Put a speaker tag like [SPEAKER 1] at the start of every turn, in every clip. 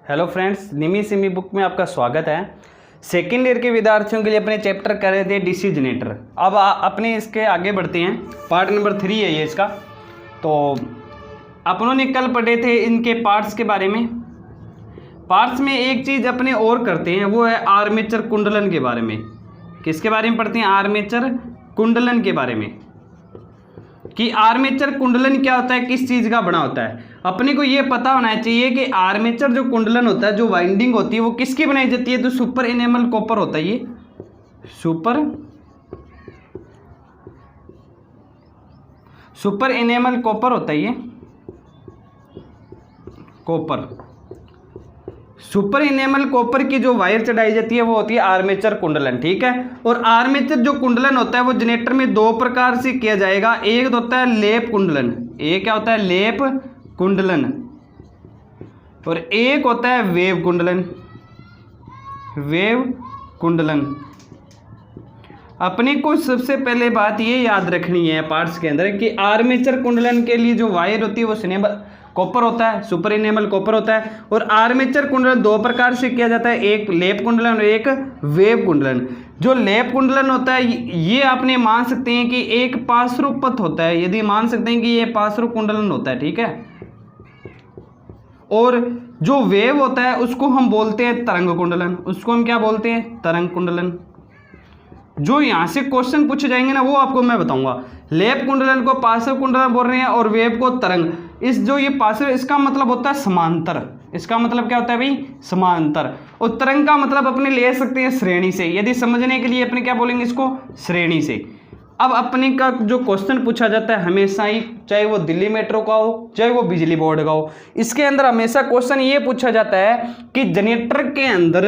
[SPEAKER 1] Hello friends, निमी Simi book में आपका स्वागत है। सेकेंड ईयर के विद्यार्थियों के लिए अपने चैप्टर कर रहे थे डीसी जनरेटर। अब अपने इसके आगे बढ़ते हैं। पार्ट नंबर 3 है ये इसका। तो अपनों ने कल पढ़े थे इनके पार्ट्स के बारे में। पार्ट्स में एक चीज़ अपने और करते हैं, वो है आर्मेचर कुंडलन के बारे में। किसके बारे में पढ़ते हैं? आर्मेचर कुंडलन के बारे में, कि आर्मेचर कुंडलन क्या होता है, किस चीज़ का बना होता है। अपने को ये पता होना चाहिए कि आर्मेचर जो कुंडलन होता है, जो वाइंडिंग होती है, वो किसकी बनाई जाती है? तो सुपर इनेमल कॉपर होता है। ये सुपर इनेमल कॉपर होता है। ये कॉपर, सुपर इनेमल कॉपर की जो वायर चढ़ाई जाती है वो होती है आर्मेचर कुंडलन। ठीक है। और आर्मेचर जो कुंडलन होता है वो जनरेटर में दो प्रकार से किया जाएगा। एक होता है लेप कुंडलन, एक क्या होता है? लेप कुंडलन। और एक होता है वेव कुंडलन। वेव कुंडलन। अपने को सबसे पहले बात ये याद रखनी है पार्ट्स के अंदर कि आर्मेचर कुंडलन के लिए जो वायर होती है वो सिनेबल कॉपर होता है, सुपर इनेमल कॉपर होता है। और आर्मेचर कुंडलन दो प्रकार से किया जाता है, एक लेप कुंडलन और एक वेव कुंडलन। जो लेप कुंडलन होता है ये आपने मान सकते हैं कि एक पार्श्व पथ होता है, यदि मान सकते हैं कि ये पार्श्व कुंडलन होता है। ठीक है। और जो वेव होता है उसको हम बोलते हैं तरंग कुंडलन। उसको हम क्या बोलते हैं? तरंग कुंडलन। जो यहाँ से क्वेश्चन पूछे जाएंगे ना वो आपको मैं बताऊंगा। लेप कुंडलन को पार्श्व कुंडलन बोल रहे हैं और वेव को तरंग। इस जो ये पार्श्व, इसका मतलब होता है समांतर। इसका मतलब क्या होता है भाई? समांतर। और तरंग का मतलब अपने ले सकते हैं श्रेणी से। यदि समझने के लिए अपने क्या बोलेंगे इसको? श्रेणी से। अब अपने का जो क्वेश्चन पूछा जाता है हमेशा ही, चाहे वो दिल्ली मेट्रो का हो चाहे वो बिजली बोर्ड का हो, इसके अंदर हमेशा क्वेश्चन ये पूछा जाता है कि जनरेटर के अंदर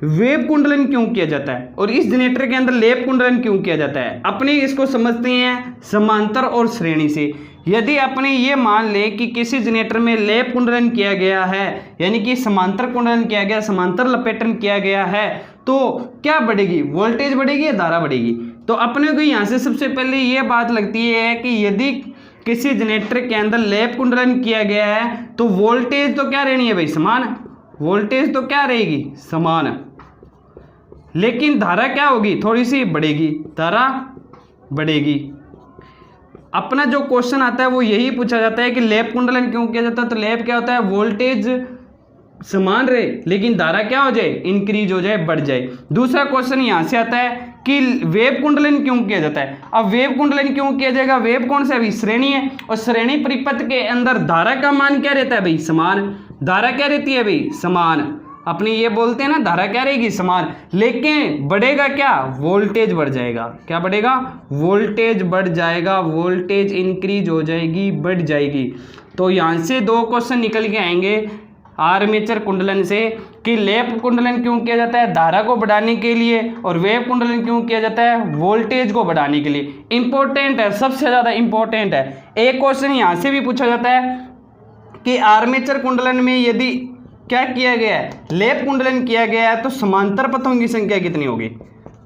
[SPEAKER 1] वेव कुंडलन क्यों किया जाता है और इस जनरेटर के अंदर लेप कुंडलन क्यों किया जाता है। अपने इसको समझते हैं समांतर और श्रेणी से। यदि अपने ये मान ले कि किसी जनरेटर में लेप कुंडलन किया गया है, यानी कि समांतर कुंडलन किया गया, समांतर लपेटन किया गया है, तो क्या बढ़ेगी? वोल्टेज बढ़ेगी या धारा बढ़ेगी? तो अपने को यहाँ से सबसे पहले ये बात लगती है कि यदि किसी जनरेटर के अंदर लेप कुंडलन किया गया है तो वोल्टेज तो क्या रहनी है भाई? समान। वोल्टेज तो क्या रहेगी? समान। लेकिन धारा क्या होगी? थोड़ी सी बढ़ेगी, धारा बढ़ेगी। अपना जो क्वेश्चन आता है वो यही पूछा जाता है कि लेप कुंडलन क्यों किया जाता है। तो लेप क्या होता है? वोल्टेज समान रहे लेकिन धारा क्या हो जाए? इंक्रीज हो जाए, बढ़ जाए। दूसरा क्वेश्चन यहां से आता है कि वेव कुंडलन क्यों किया जाता है। अब वेव कुंडलन क्यों किया जाएगा? वेव कौन सा है भाई? श्रेणी है। और श्रेणी परिपथ के अंदर धारा का मान क्या रहता है भाई? समान। धारा क्या रहती है भाई? समान। अपने ये बोलते हैं ना, धारा क्या रहेगी? समान। लेकिन बढ़ेगा क्या? वोल्टेज बढ़ जाएगा। क्या बढ़ेगा? वोल्टेज बढ़ जाएगा। वोल्टेज इंक्रीज हो जाएगी, बढ़ जाएगी। तो यहां से दो क्वेश्चन निकल के आएंगे आर्मेचर कुंडलन से कि लेप कुंडलन क्यों किया जाता है? धारा को बढ़ाने के लिए। और वेव कुंडलन क्यों किया जाता है? वोल्टेज को बढ़ाने के लिए। इंपॉर्टेंट है, सबसे ज्यादा इंपॉर्टेंट है। एक क्वेश्चन यहां से भी पूछा जाता है कि आर्मेचर कुंडलन में यदि क्या किया गया है? लेप कुंडलन किया गया है तो समांतर पथों की संख्या कितनी होगी?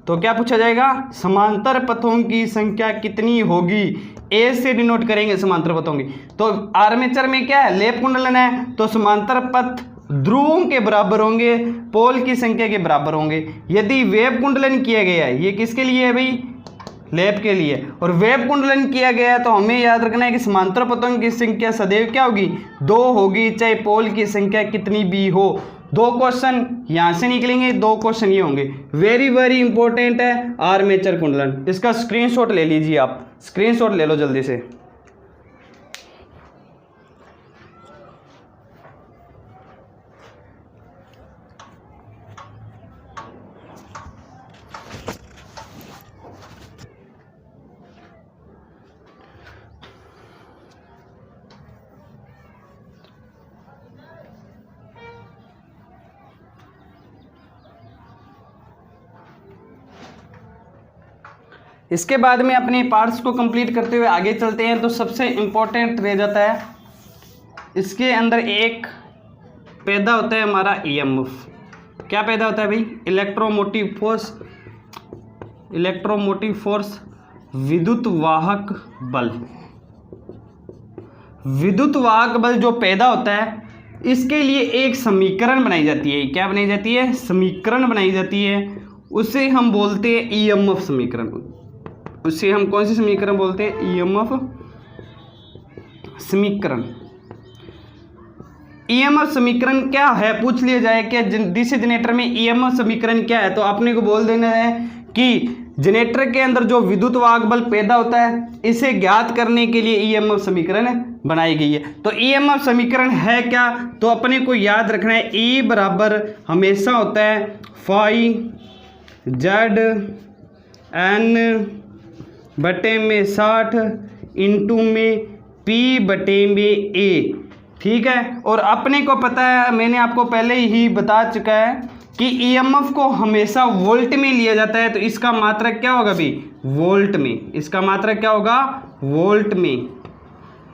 [SPEAKER 1] तो क्या पूछा जाएगा? समांतर पथों की संख्या कितनी होगी? ए से डिनोट करेंगे समांतर पथों की। तो आर्मेचर में क्या है? लेप कुंडलन है तो समांतर पथ ध्रुवों के बराबर होंगे, पोल की संख्या के बराबर होंगे। यदि वेव कुंडलन किया गया है, ये किसके लिए है भाई? लेप के लिए। और वेव कुंडलन किया गया है तो हमें याद रखना है कि समांतर पथों की संख्या सदैव क्या होगी? 2 होगी, चाहे पोल की संख्या कितनी भी हो। दो क्वेश्चन यहां से निकलेंगे, दो क्वेश्चन ये होंगे। वेरी वेरी इंपॉर्टेंट है आर्मेचर कुंडलन। इसका स्क्रीनशॉट ले लीजिए, आप स्क्रीनशॉट ले लो जल्दी से। इसके बाद में अपने पार्ट्स को कंप्लीट करते हुए आगे चलते हैं। तो सबसे इम्पोर्टेंट रह जाता है इसके अंदर एक पैदा होता है हमारा ईएमएफ। क्या पैदा होता है भाई? Electromotive force. इलेक्ट्रोमोटिव फोर्स, विद्युत वाहक बल। विद्युत वाहक बल जो पैदा होता है इसके लिए एक समीकरण बनाई जाती है। क्या बनाई जाती है? समीकरण बनाई जाती है, उसे हम बोलते हैं ईएमएफ समीकरण। उसे हम कौन सी समीकरण बोलते हैं? ईएमएफ समीकरण। ईएमएफ समीकरण क्या है पूछ लिया जाए कि डीसी जनरेटर में ईएमएफ समीकरण क्या है, तो अपने को बोल देना है कि जनरेटर के अंदर जो विद्युत वाहक बल पैदा होता है इसे ज्ञात करने के लिए ईएमएफ समीकरण बनाई गई है। तो ईएमएफ समीकरण है क्या? तो अपने को याद रखना है ई बराबर हमेशा होता है फाई जेड एन बटे में 60 इंटू में पी बटे में ए। ठीक है, और अपने को पता है, मैंने आपको पहले ही बता चुका है कि ईएमएफ को हमेशा वोल्ट में लिया जाता है, तो इसका मात्रक क्या होगा भाई? वोल्ट में। इसका मात्रक क्या होगा? वोल्ट में।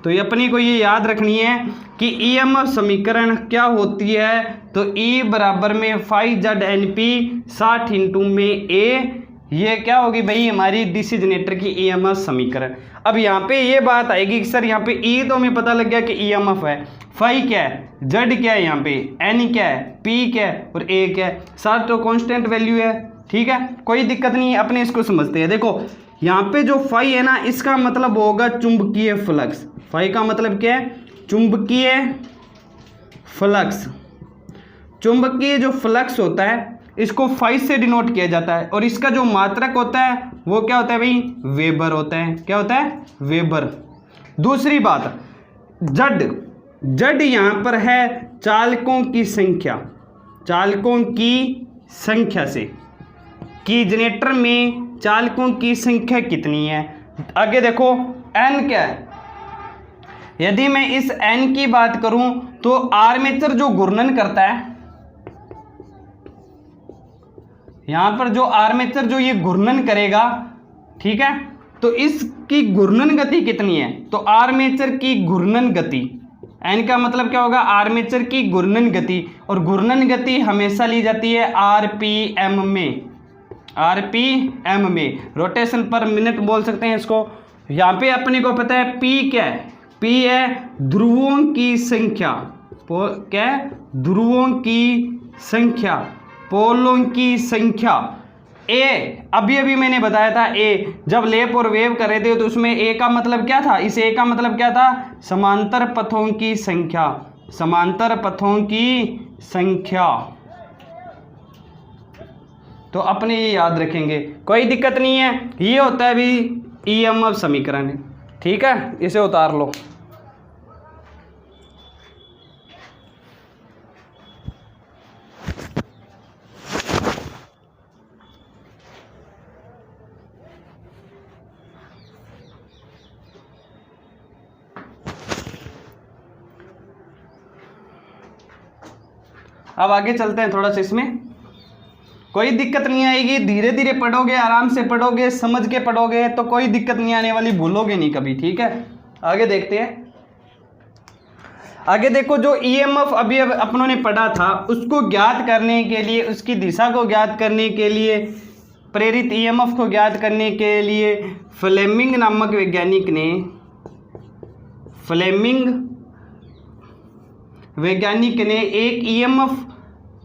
[SPEAKER 1] तो ये अपनी को ये याद रखनी है कि ईएमएफ समीकरण क्या होती है, तो ई बराबर में phi Z N P 60 into में ए, ये क्या होगी भाई? हमारी डीसी जनरेटर की ईएमएफ समीकरण। अब यहाँ पे ये बात आएगी कि सर यहाँ पे ई तो हमें पता लग गया कि ईएमएफ है, फाई क्या है, जेड क्या है, यहाँ पे एन क्या है, पी क्या है और ए क्या है, साथ तो कांस्टेंट वैल्यू है। ठीक है, कोई दिक्कत नहीं है, अपने इसको समझते हैं। देखो यहाँ पे जो फाई है ना, इसका मतलब होगा चुंबकीय फ्लक्स। फाई का मतलब क्या है? चुंबकीय फ्लक्स। चुंबकीय जो फ्लक्स होता है इसको फाई से डिनोट किया जाता है, और इसका जो मात्रक होता है वो क्या होता है भाई? वेबर होता है। क्या होता है? वेबर। दूसरी बात, जड। जड यहाँ पर है चालकों की संख्या। चालकों की संख्या से कि जनरेटर में चालकों की संख्या कितनी है। आगे देखो एन क्या है। यदि मैं इस एन की बात करूं तो आर्मेचर जो घूर्णन करता है, यहां पर जो आर्मेचर जो ये घूर्णन करेगा, ठीक है, तो इसकी घूर्णन गति कितनी है? तो आर्मेचर की घूर्णन गति, एन का मतलब क्या होगा? आर्मेचर की घूर्णन गति, और घूर्णन गति हमेशा ली जाती है आरपीएम में। आरपीएम में, रोटेशन पर मिनट बोल सकते हैं इसको। यहाँ पे अपने को पता है पी क्या है? पी है ध्रुवों की संख्या। क्या है? ध्रुवों की संख्या, पोलों की संख्या। ए अभी मैंने बताया था, ए जब लेप और वेव कर रहे थे तो उसमें ए का मतलब क्या था? इस ए का मतलब क्या था? समांतर पथों की संख्या। समांतर पथों की संख्या। तो अपने ये याद रखेंगे, कोई दिक्कत नहीं है। ये होता है भी ईएमएफ समीकरण। ठीक है, इसे उतार लो। अब आगे चलते हैं थोड़ा सा, इसमें कोई दिक्कत नहीं आएगी, धीरे धीरे पढ़ोगे, आराम से पढ़ोगे, समझ के पढ़ोगे तो कोई दिक्कत नहीं आने वाली, भूलोगे नहीं कभी। ठीक है, आगे देखते हैं। आगे देखो, जो ईएमएफ अभी अपनों ने पढ़ा था उसको ज्ञात करने के लिए, उसकी दिशा को ज्ञात करने के लिए, प्रेरित ईएमएफ को ज्ञात करने के लिए फ्लेमिंग नामक वैज्ञानिक ने, एक ईएमएफ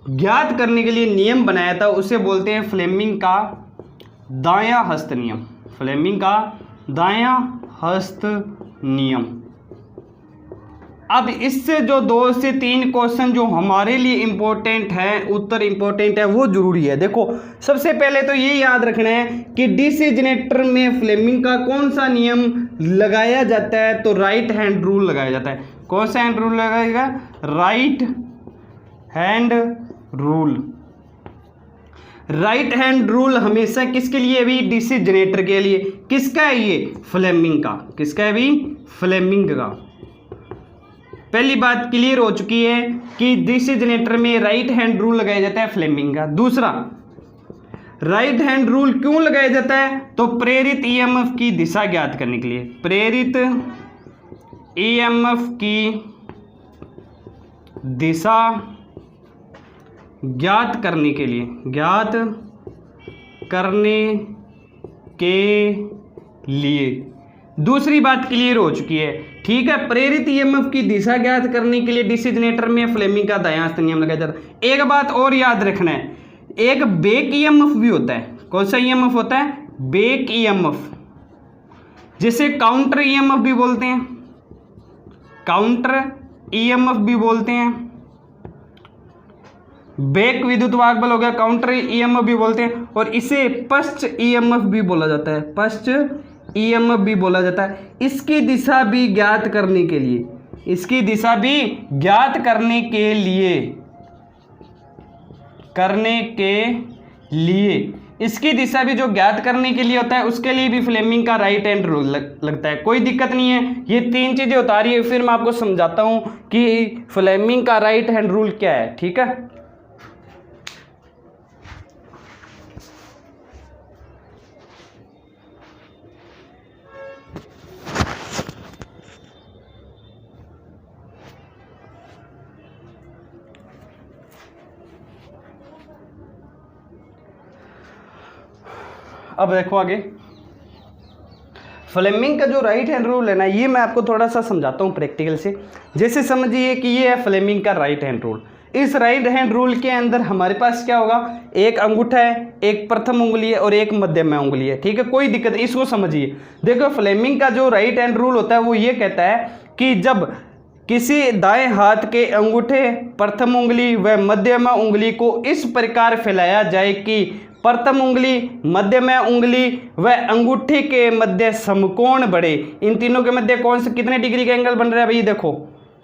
[SPEAKER 1] ज्ञात करने के लिए नियम बनाया था, उसे बोलते हैं फ्लेमिंग का दायां हस्त नियम। फ्लेमिंग का दायां हस्त नियम। अब इससे जो 2 से 3 क्वेश्चन जो हमारे लिए इंपॉर्टेंट है, उत्तर इंपॉर्टेंट है, वो जरूरी है। देखो सबसे पहले तो ये याद रखना है कि डीसी जनरेटर में फ्लेमिंग का कौन सा नियम लगाया जाता है? तो राइट हैंड रूल लगाया जाता है। कौन सा हैंड रूल लगाएगा? Right hand rule. Right hand rule हमेशा किसके लिए भी? डीसी जनरेटर के लिए। किसका है ये? फ्लेमिंग का। किसका है भी? फ्लेमिंग का। पहली बात क्लियर हो चुकी है कि डीसी जनरेटर में राइट हैंड रूल लगाया जाता है फ्लेमिंग का। दूसरा, राइट हैंड रूल क्यों लगाया जाता है? तो प्रेरित ईएमएफ की दिशा ज्ञात करने के लिए। प्रेरित ईएमएफ की दिशा ज्ञात करने के लिए, ज्ञात करने के लिए। दूसरी बात क्लियर हो चुकी है ठीक है। प्रेरित ईएमएफ की दिशा ज्ञात करने के लिए डीसी जनरेटर में फ्लेमिंग का दायां नियम लगाया जाता है। एक बात और याद रखना है, एक बैक ईएमएफ भी होता है। कौन सा ईएमएफ होता है? बैक ईएमएफ, जिसे काउंटर ईएमएफ भी बोलते हैं, काउंटर ईएमएफ भी बोलते हैं। बैक विद्युत वाहक बल हो गया, काउंटर ईएमएफ भी बोलते हैं। और इसे पश्च ईएमएफ भी बोला जाता है, पश्च ईएमएफ भी बोला जाता है। इसकी दिशा भी ज्ञात करने के लिए, इसकी दिशा भी ज्ञात करने के लिए इसकी दिशा भी जो ज्ञात करने के लिए होता है, उसके लिए भी फ्लेमिंग का राइट हैंड रूल लगता है। कोई दिक्कत नहीं है, ये तीन चीजें उतारिए, फिर मैं आपको समझाता हूं कि फ्लेमिंग का राइट हैंड रूल क्या है। ठीक है, अब देखो आगे फ्लेमिंग का जो राइट हैंड रूल है ना, ये मैं आपको थोड़ा सा समझाता हूँ प्रैक्टिकल से। जैसे समझिए कि ये है फ्लेमिंग का राइट हैंड रूल। इस राइट हैंड रूल के अंदर हमारे पास क्या होगा, एक अंगूठा है, एक प्रथम उंगली है और एक मध्यम उंगली है। ठीक है, कोई दिक्कत नहीं, इसको समझिए। देखो फ्लेमिंग का जो राइट हैंड रूल होता है वो ये कहता है कि जब किसी दाएं हाथ के अंगूठे, प्रथम उंगली व मध्यम उंगली को इस प्रकार फैलाया जाए कि प्रथम उंगली, मध्यम उंगली व अंगूठे के मध्य समकोण बढ़े। इन तीनों के मध्य कौन से कितने डिग्री का एंगल बन रहा है भाई? देखो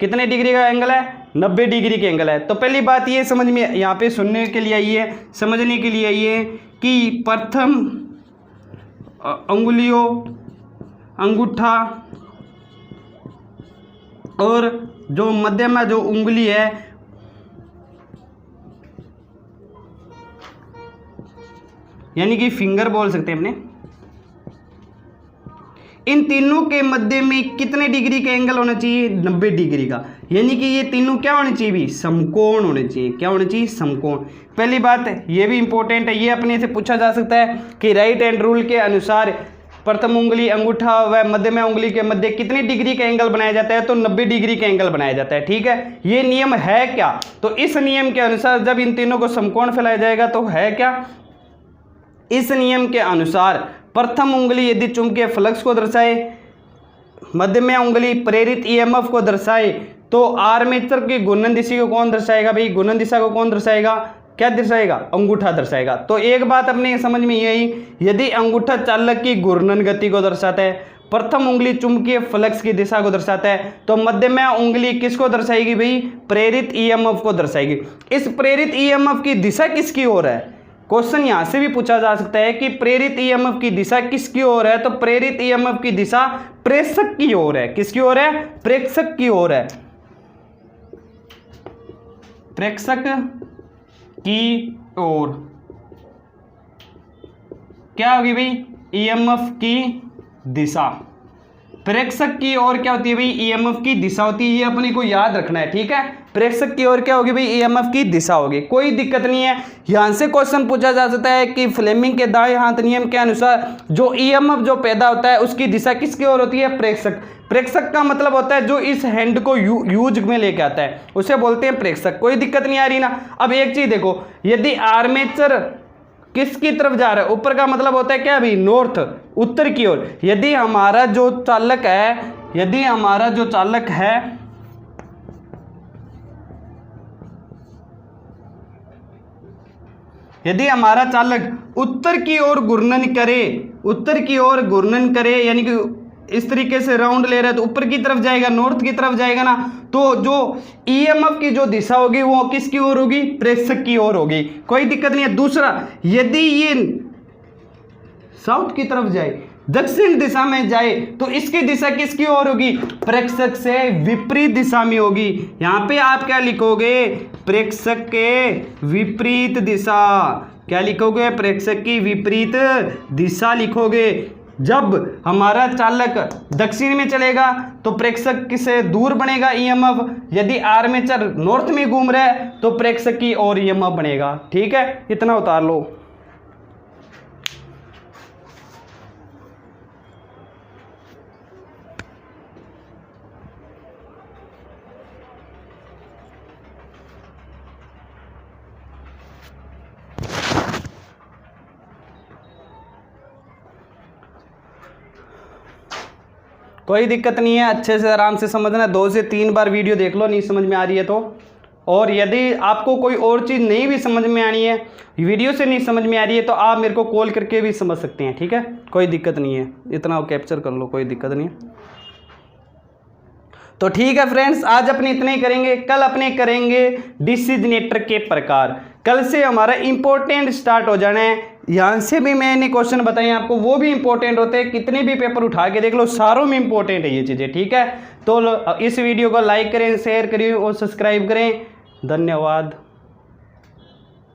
[SPEAKER 1] कितने डिग्री का एंगल है, 90 डिग्री का एंगल है। तो पहली बात ये समझ में यहाँ पे सुनने के लिए आई है, समझने के लिए आई है कि प्रथम अंगुलियों, अंगूठा और जो मध्यम जो उंगली है, यानी कि फिंगर बोल सकते हैं अपने, इन तीनों के मध्य में कितने डिग्री का एंगल होना चाहिए? 90 डिग्री का। यानी कि ये तीनों क्या होने चाहिए भी? समकोण होने चाहिए। क्या होने चाहिए? समकोण। पहली बात ये भी इंपॉर्टेंट है, ये अपने से पूछा जा सकता है कि राइट हैंड रूल के अनुसार प्रथम उंगली, अंगूठा व मध्यम उंगली के मध्य कितने डिग्री का एंगल बनाया जाता है? तो 90 डिग्री का एंगल बनाया जाता है। ठीक है, ये नियम है क्या? तो इस नियम के अनुसार जब इन तीनों को समकोण फैलाया जाएगा तो है क्या? इस नियम के अनुसार प्रथम उंगली यदि चुंबकीय फ्लक्स को दर्शाए, मध्यम उंगली प्रेरित ईएमएफ को दर्शाए, तो आर्मेचर की घूर्णन दिशा को कौन दर्शाएगा भाई? घूर्णन दिशा को कौन दर्शाएगा? क्या दर्शाएगा? अंगूठा दर्शाएगा। तो एक बात अपने समझ में यही, यदि अंगूठा चालक की घूर्णन गति को दर्शाता है, प्रथम उंगली चुंबकीय फ्लक्स की दिशा को दर्शाता है, तो मध्यम उंगली किसको दर्शाएगी भाई? प्रेरित ईएमएफ को दर्शाएगी। इस प्रेरित ईएमएफ की दिशा किसकी ओर है? क्वेश्चन यहां से भी पूछा जा सकता है कि प्रेरित ईएमएफ की दिशा किसकी ओर है? तो प्रेरित ईएमएफ की दिशा प्रेषक की ओर है। किसकी ओर है? प्रेषक की ओर है। प्रेषक की ओर क्या होगी भाई? ईएमएफ की दिशा। प्रेषक की ओर क्या होती है भाई? ईएमएफ की दिशा होती है। ये अपने को याद रखना है। ठीक है, प्रेषक की ओर क्या होगी भाई? ईएमएफ की दिशा होगी। कोई दिक्कत नहीं है। यहां से क्वेश्चन पूछा जा सकता है कि फ्लेमिंग के दाएं हाथ नियम के अनुसार जो ईएमएफ जो पैदा होता है उसकी दिशा किसकी ओर होती है? प्रेषक। प्रेषक का मतलब होता है जो इस हैंड को यूज में लेके आता है, उसे बोलते हैं प्रेषक। कोई दिक्कत नहीं आ रही ना। अब एक चीज देखो, यदि आर्मेचर किसकी तरफ जा रहा है? ऊपर का मतलब होता है क्या भाई? नॉर्थ, उत्तर की ओर। यदि हमारा जो चालक है, यदि हमारा जो चालक है यदि हमारा चालक उत्तर की ओर घूर्णन करे, उत्तर की ओर घूर्णन करे, यानी कि इस तरीके से राउंड ले रहा है तो ऊपर की तरफ जाएगा, नॉर्थ की तरफ जाएगा ना, तो जो ईएमएफ की जो दिशा होगी वो किसकी ओर होगी? प्रेषक की ओर होगी। कोई दिक्कत नहीं है। दूसरा, यदि ये साउथ की तरफ जाए, दक्षिण दिशा में जाए, तो इसकी दिशा किसकी ओर होगी? प्रेषक से विपरीत दिशा में होगी। यहां पे आप क्या लिखोगे? प्रेषक के विपरीत दिशा। क्या लिखोगे? प्रेषक की विपरीत दिशा लिखोगे। जब हमारा चालक दक्षिण में चलेगा तो प्रेषक से दूर बनेगा ईएमएफ। यदि आर्मेचर नॉर्थ में घूम रहा है तो प्रेषक की ओर ईएमएफ बनेगा। ठीक है, इतना उतार लो। कोई दिक्कत नहीं है, अच्छे से आराम से समझना, 2 से 3 बार वीडियो देख लो, नहीं समझ में आ रही है तो। और यदि आपको कोई और चीज़ नहीं भी समझ में आनी है, वीडियो से नहीं समझ में आ रही है, तो आप मेरे को कॉल करके भी समझ सकते हैं, ठीक है, कोई दिक्कत नहीं है, इतना कैप्चर कर लो, कोई दिक्कत नहीं है। तो ठीक है फ्रेंड्स, आज अपने इतने ही करेंगे, कल अपने करेंगे डिसिजनेटर के प्रकार। कल से हमारा इंपॉर्टेंट स्टार्ट हो जाना है। यहाँ से भी मैंने क्वेश्चन बताए आपको, वो भी इंपॉर्टेंट होते हैं, कितने भी पेपर उठा के देख लो, सारों में इंपॉर्टेंट है ये चीज़ें, ठीक है। तो इस वीडियो को लाइक करें, शेयर करें और सब्सक्राइब करें। धन्यवाद।